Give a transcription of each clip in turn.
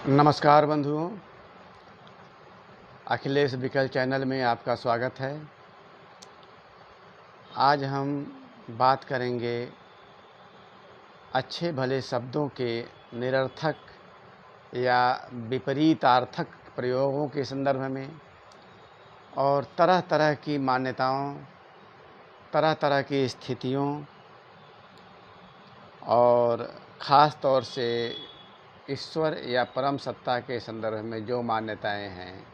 नमस्कार बंधुओं, अखिलेश विकल चैनल में आपका स्वागत है। आज हम बात करेंगे अच्छे भले शब्दों के निरर्थक या विपरीतार्थक प्रयोगों के संदर्भ में और तरह तरह की मान्यताओं, तरह तरह की स्थितियों और ख़ास तौर से ईश्वर या परम सत्ता के संदर्भ में जो मान्यताएं हैं,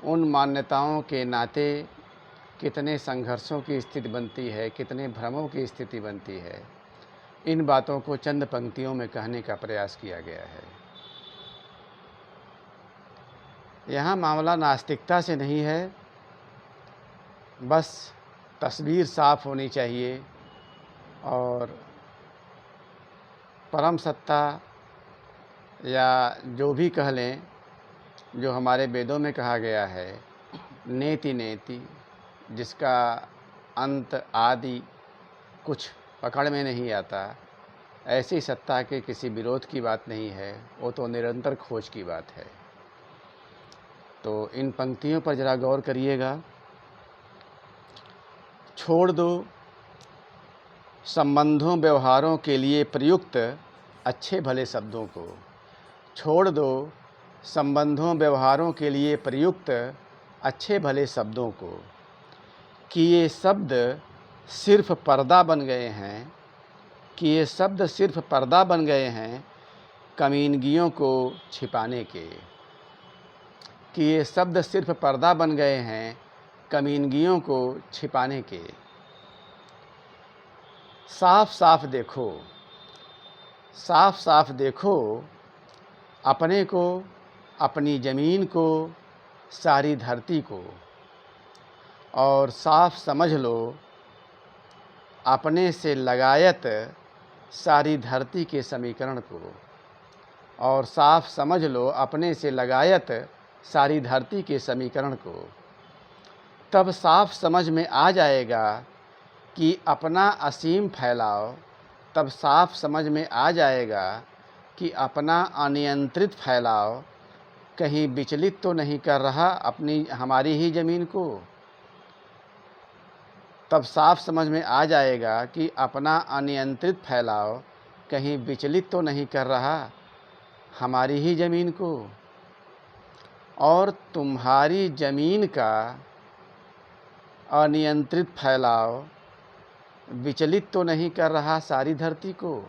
उन मान्यताओं के नाते कितने संघर्षों की स्थिति बनती है, कितने भ्रमों की स्थिति बनती है, इन बातों को चंद पंक्तियों में कहने का प्रयास किया गया है। यहाँ मामला नास्तिकता से नहीं है, बस तस्वीर साफ होनी चाहिए और परम सत्ता या जो भी कह लें, जो हमारे वेदों में कहा गया है, नेति नेति, जिसका अंत आदि कुछ पकड़ में नहीं आता, ऐसी सत्ता के किसी विरोध की बात नहीं है, वो तो निरंतर खोज की बात है। तो इन पंक्तियों पर ज़रा गौर करिएगा। छोड़ दो संबंधों व्यवहारों के लिए प्रयुक्त अच्छे भले शब्दों को, छोड़ दो संबंधों व्यवहारों के लिए प्रयुक्त अच्छे भले शब्दों को, कि ये शब्द सिर्फ पर्दा बन गए हैं, कि ये शब्द सिर्फ पर्दा बन गए हैं कमीनगियों को छिपाने के, कि ये शब्द सिर्फ पर्दा बन गए हैं कमीनगियों को छिपाने के। साफ साफ देखो, साफ साफ देखो अपने को, अपनी ज़मीन को, सारी धरती को, और साफ समझ लो अपने से लगायत सारी धरती के समीकरण को, और साफ समझ लो अपने से लगायत सारी धरती के समीकरण को। तब साफ समझ में आ जाएगा कि अपना असीम फैलाव, तब साफ समझ में आ जाएगा कि अपना अनियंत्रित फैलाव कहीं विचलित तो नहीं कर रहा हमारी ही ज़मीन को। तब साफ समझ में आ जाएगा कि अपना अनियंत्रित फैलाव कहीं विचलित तो नहीं कर रहा हमारी ही ज़मीन को, और तुम्हारी ज़मीन का अनियंत्रित फैलाव विचलित तो नहीं कर रहा सारी धरती को,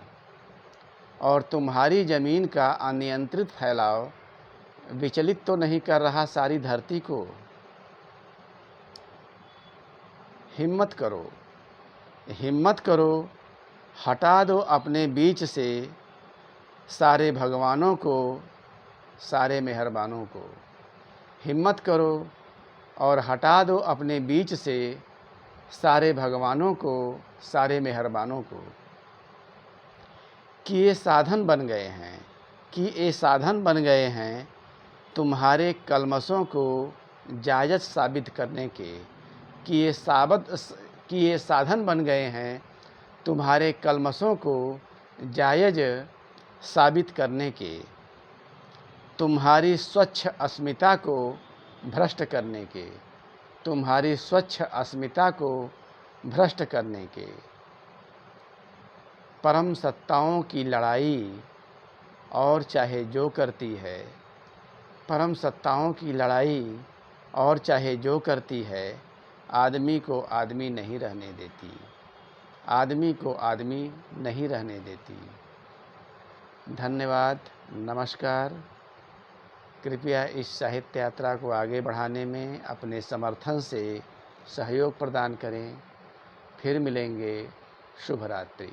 और तुम्हारी ज़मीन का अनियंत्रित फैलाव विचलित तो नहीं कर रहा सारी धरती को। हिम्मत करो, हिम्मत करो, हटा दो अपने बीच से सारे भगवानों को, सारे मेहरबानों को। हिम्मत करो और हटा दो अपने बीच से सारे भगवानों को, सारे मेहरबानों को। कि ये साधन बन गए हैं, कि ये साधन बन गए हैं तुम्हारे कलमशों को जायज़ साबित करने के, कि ये साधन बन गए हैं तुम्हारे कलमशों को जायज़ साबित करने के, तुम्हारी स्वच्छ अस्मिता को भ्रष्ट करने के, तुम्हारी स्वच्छ अस्मिता को भ्रष्ट करने के। परम सत्ताओं की लड़ाई और चाहे जो करती है, परम सत्ताओं की लड़ाई और चाहे जो करती है, आदमी को आदमी नहीं रहने देती, आदमी को आदमी नहीं रहने देती। धन्यवाद, नमस्कार। कृपया इस साहित्य यात्रा को आगे बढ़ाने में अपने समर्थन से सहयोग प्रदान करें। फिर मिलेंगे। शुभ रात्रि।